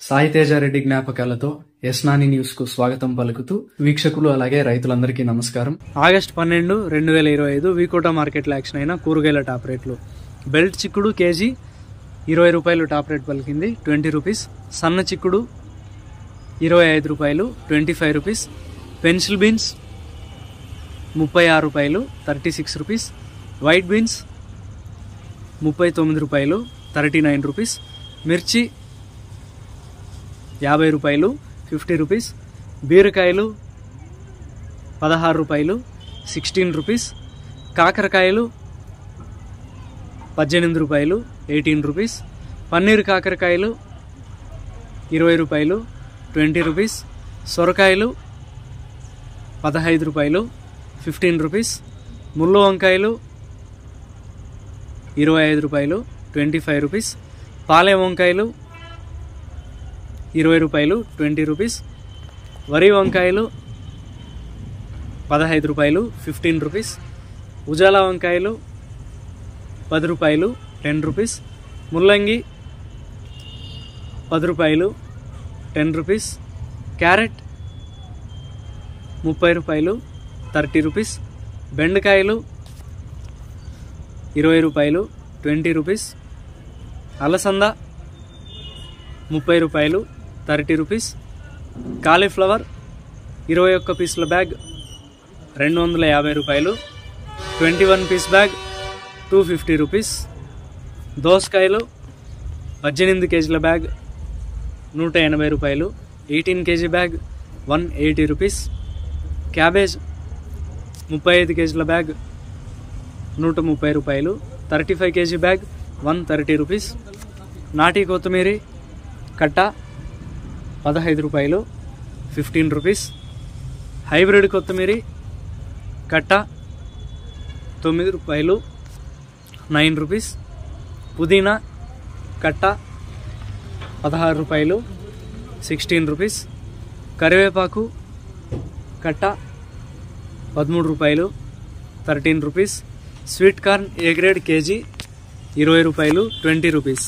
Sai Teja Reddy జ్ఞాపకాలతో యస్నాని news కు స్వాగతం పలుకుతూ వీక్షకులు అలాగే రైతులందరికీ నమస్కారం. ఆగస్టు 12, 2025 వీకోట మార్కెట్లో యాక్షన్ అయిన కూరగాయల టాప్ రేట్లు. బెల్ట్ చిక్కుడు కేజీ 20 రూపాయలు టాప్ రేట్ పలికింది, 20 రూపీస్. సన్న చిక్కుడు 25 రూపాయలు, 25 రూపీస్. పెన్సిల్ బీన్స్ 36 రూపాయలు, 36 రూపీస్. వైట్ బీన్స్ 39 రూపాయలు, 39 రూపీస్. మిర్చి 50 రూపాయలు, 50 రూపీస్. బీరకాయలు 16 రూపాయలు, 16 రూపీస్. కాకరకాయలు 18 రూపాయలు, 18 రూపీస్. పన్నీర్ కాకరకాయలు 20 రూపాయలు, 20 రూపీస్. సొరకాయలు 15 రూపాయలు, 15 రూపీస్. ముళ్ళు వంకాయలు 25 రూపాయలు, 25 రూపీస్. పాలెం వంకాయలు 20 రూపాయలు, 20 రూపీస్. వరి వంకాయలు 15 రూపాయలు, 15 రూపీస్. ఉజాలా వంకాయలు 10 రూపాయలు, 10 రూపీస్. ముల్లంగి 10 రూపాయలు, 10 రూపీస్. క్యారెట్ 30 రూపాయలు, 30 రూపీస్. బెండకాయలు 20 రూపాయలు, 20 రూపీస్. అలసంద 30 రూపాయలు, 30 రూపీస్. కాలీఫ్లవర్ 21 పీసుల బ్యాగ్ 250 రూపాయలు, 21 పీస్ బ్యాగ్ 250 రూపీస్. దోసకాయలు 18 కేజీల బ్యాగ్ 180 రూపాయలు, 18 కేజీ బ్యాగ్ 180 రూపీస్. క్యాబేజ్ 35 కేజీల బ్యాగ్ 130 రూపాయలు, 35 కేజీ బ్యాగ్ 130 రూపీస్. నాటి కొత్తిమీర కట్ట 15 రూపాయలు, 15 రూపీస్. హైబ్రిడ్ కొత్తిమీర కట్ట 9 రూపాయలు, 9 రూపీస్. పుదీనా కట్ట 16 రూపాయలు, 16 రూపీస్. కరివేపాకు కట్ట 13 రూపాయలు, 13 rupees. Sweet corn A grade KG 20 రూపాయలు, 20 రూపీస్.